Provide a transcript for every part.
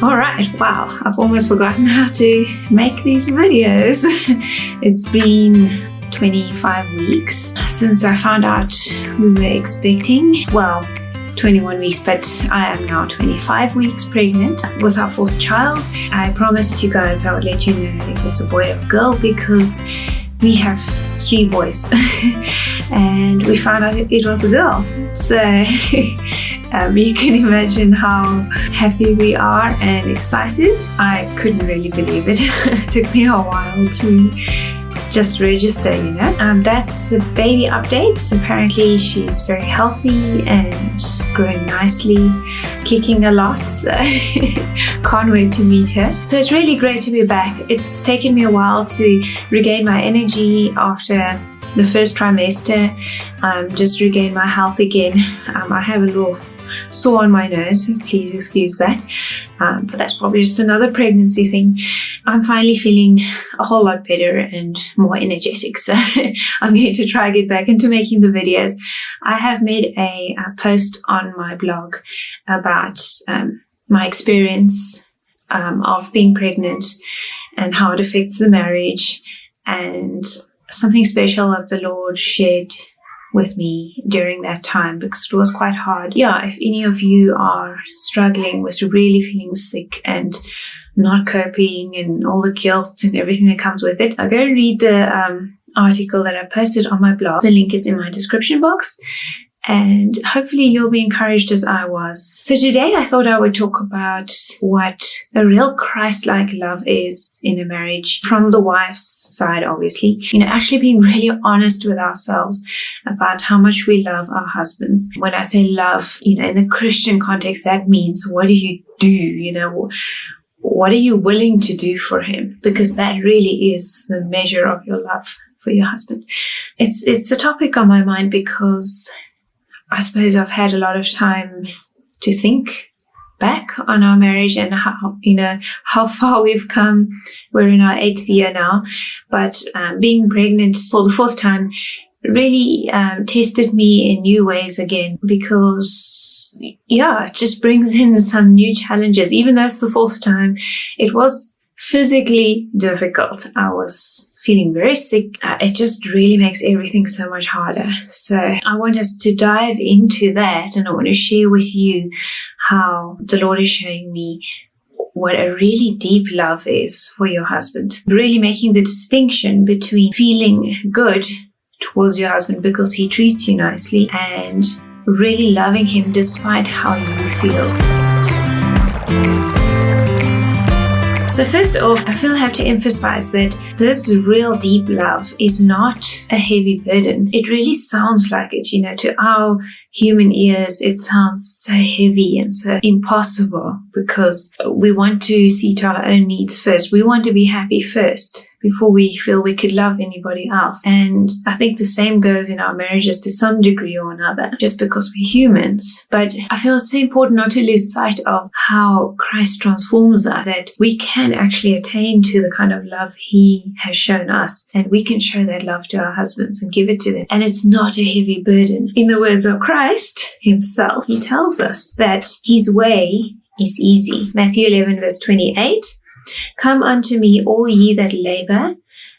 Alright, wow, I've almost forgotten how to make these videos. It's been 25 weeks since I found out we were expecting. Well, 21 weeks, but I am now 25 weeks pregnant with our fourth child. I promised you guys I would let you know if it's a boy or girl because we have 3 boys and we found out it was a girl. So you can imagine how happy we are and excited. I couldn't really believe it. It took me a while to just register, That's the baby updates. Apparently she's very healthy and growing nicely, kicking a lot, so can't wait to meet her. So it's really great to be back. It's taken me a while to regain my energy after the first trimester, just regain my health again. I have a little sore on my nose, so please excuse that, but that's probably just another pregnancy thing. I'm finally feeling a whole lot better and more energetic, so I'm going to try get back into making the videos. I have made a post on my blog about my experience of being pregnant and how it affects the marriage, and something special that the Lord shared with me during that time, because it was quite hard. Yeah, if any of you are struggling with really feeling sick and not coping and all the guilt and everything that comes with it, I'll go read the article that I posted on my blog. The link is in my description box, and hopefully you'll be encouraged as I was. So today I thought I would talk about what a real Christ-like love is in a marriage, from the wife's side, obviously. Actually being really honest with ourselves about how much we love our husbands. When I say love, in the Christian context, that means what do you do? What are you willing to do for him? Because that really is the measure of your love for your husband. It's a topic on my mind because I suppose I've had a lot of time to think back on our marriage and how far we've come. We're in our 8th year now, but being pregnant for the 4th time really tested me in new ways again, because it just brings in some new challenges. Even though it's the 4th time, it was physically difficult. I was feeling very sick. It just really makes everything so much harder. So I want us to dive into that, and I want to share with you how the Lord is showing me what a really deep love is for your husband. Really making the distinction between feeling good towards your husband because he treats you nicely, and really loving him despite how you feel. So first off, I feel I have to emphasize that this real deep love is not a heavy burden. It really sounds like it, to our human ears, it sounds so heavy and so impossible because we want to see to our own needs first. We want to be happy first before we feel we could love anybody else. And I think the same goes in our marriages to some degree or another, just because we're humans. But I feel it's so important not to lose sight of how Christ transforms us, that we can actually attain to the kind of love he has shown us, and we can show that love to our husbands and give it to them. And it's not a heavy burden. In the words of Christ himself, he tells us that his way is easy. Matthew 11 verse 28, "Come unto me, all ye that labor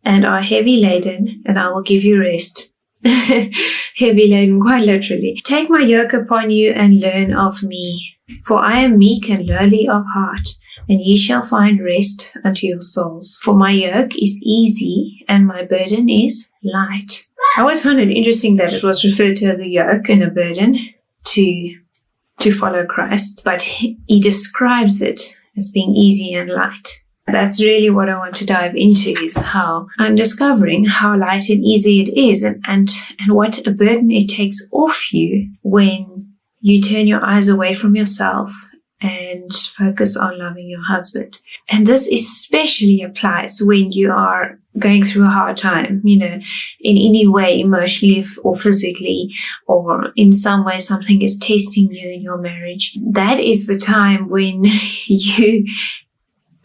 and are heavy laden, and I will give you rest." Heavy laden, quite literally. "Take my yoke upon you and learn of me, for I am meek and lowly of heart, and ye shall find rest unto your souls. For my yoke is easy and my burden is light." I always found it interesting that it was referred to as a yoke and a burden to follow Christ, but he describes it as being easy and light. That's really what I want to dive into, is how I'm discovering how light and easy it is, and what a burden it takes off you when you turn your eyes away from yourself and focus on loving your husband. And this especially applies when you are going through a hard time, in any way, emotionally or physically, or in some way something is testing you in your marriage. That is the time when you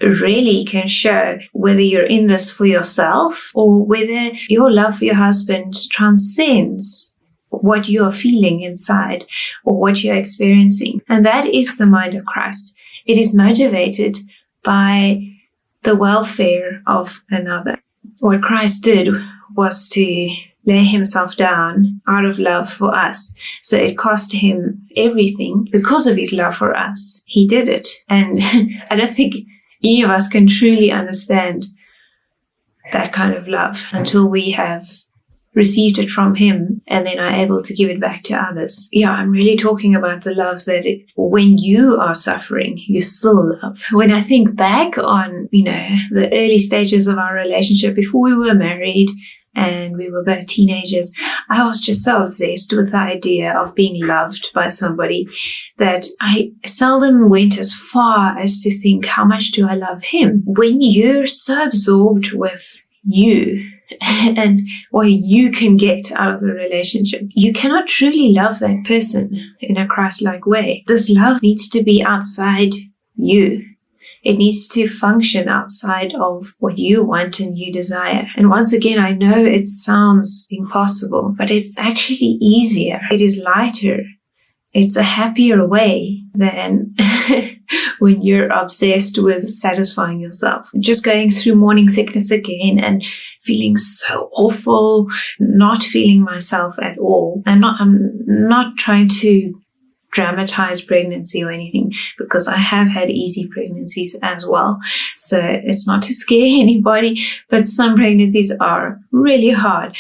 really can show whether you're in this for yourself or whether your love for your husband transcends what you're feeling inside or what you're experiencing. And that is the mind of Christ. It is motivated by the welfare of another. What Christ did was to lay himself down out of love for us. So it cost him everything because of his love for us. He did it. And I don't think any of us can truly understand that kind of love until we have received it from him and then are able to give it back to others. Yeah, I'm really talking about the love that when you are suffering, you still love. When I think back on, the early stages of our relationship before we were married and we were both teenagers, I was just so obsessed with the idea of being loved by somebody that I seldom went as far as to think, how much do I love him? When you're so absorbed with you and what you can get out of the relationship, you cannot truly love that person in a Christ-like way. This love needs to be outside you. It needs to function outside of what you want and you desire. And once again, I know it sounds impossible, but it's actually easier. It is lighter. It's a happier way than when you're obsessed with satisfying yourself. Just going through morning sickness again and feeling so awful, not feeling myself at all. I'm not trying to dramatize pregnancy or anything, because I have had easy pregnancies as well. So it's not to scare anybody, but some pregnancies are really hard.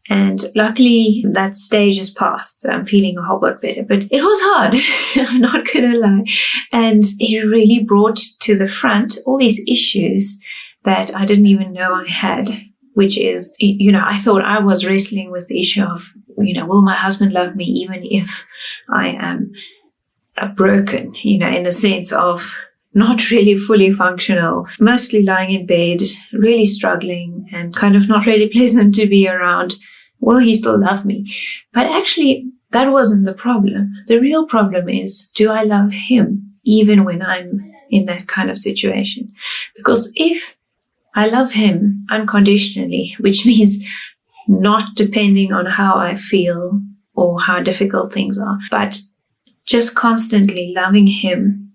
And luckily that stage is past, so I'm feeling a whole lot better. But it was hard, I'm not gonna lie. And it really brought to the front all these issues that I didn't even know I had, which is, I thought I was wrestling with the issue of, will my husband love me even if I am broken, in the sense of not really fully functional, mostly lying in bed, really struggling and kind of not really pleasant to be around. Will he still love me? But actually, that wasn't the problem. The real problem is, do I love him even when I'm in that kind of situation? Because if I love him unconditionally, which means not depending on how I feel or how difficult things are, but just constantly loving him,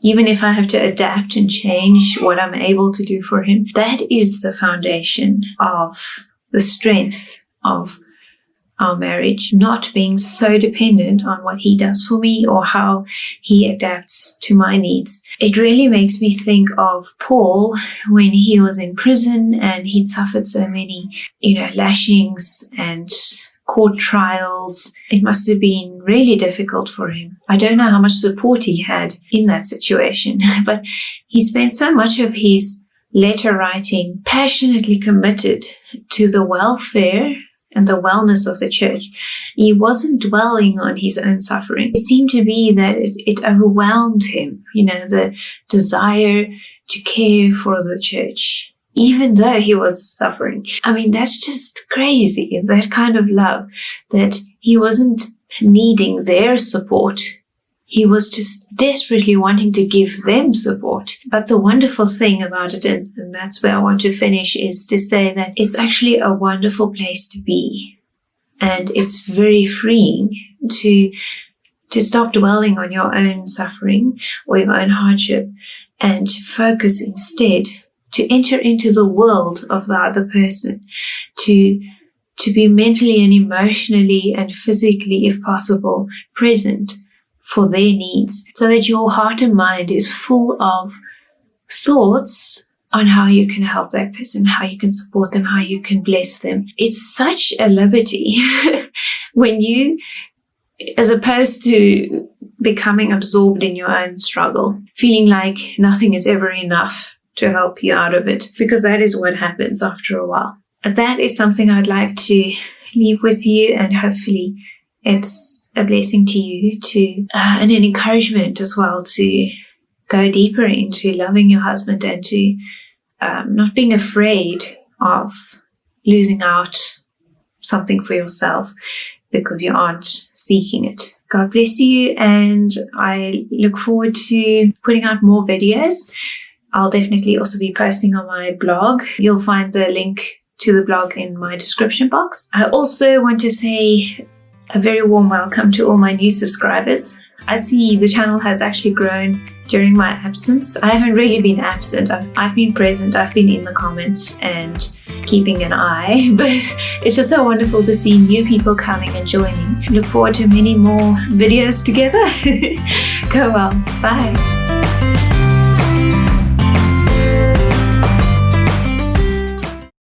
even if I have to adapt and change what I'm able to do for him, that is the foundation of the strength of our marriage, not being so dependent on what he does for me or how he adapts to my needs. It really makes me think of Paul when he was in prison and he'd suffered so many, lashings and court trials. It must have been really difficult for him. I don't know how much support he had in that situation, but he spent so much of his letter writing passionately committed to the welfare and the wellness of the church. He wasn't dwelling on his own suffering. It seemed to be that it overwhelmed him, the desire to care for the church, even though he was suffering. I mean, that's just crazy, that kind of love, that he wasn't needing their support. He was just desperately wanting to give them support. But the wonderful thing about it, and that's where I want to finish, is to say that it's actually a wonderful place to be. And it's very freeing to stop dwelling on your own suffering or your own hardship and to focus instead, to enter into the world of the other person, to be mentally and emotionally and physically, if possible, present for their needs, so that your heart and mind is full of thoughts on how you can help that person, how you can support them, how you can bless them. It's such a liberty when you, as opposed to becoming absorbed in your own struggle, feeling like nothing is ever enough to help you out of it, because that is what happens after a while. And that is something I'd like to leave with you, and hopefully it's a blessing to you and an encouragement as well to go deeper into loving your husband and to not being afraid of losing out something for yourself because you aren't seeking it. God bless you, and I look forward to putting out more videos. I'll definitely also be posting on my blog. You'll find the link to the blog in my description box. I also want to say a very warm welcome to all my new subscribers. I see the channel has actually grown during my absence. I haven't really been absent. I've been present. I've been in the comments and keeping an eye, but it's just so wonderful to see new people coming and joining. Look forward to many more videos together. Go well. Bye.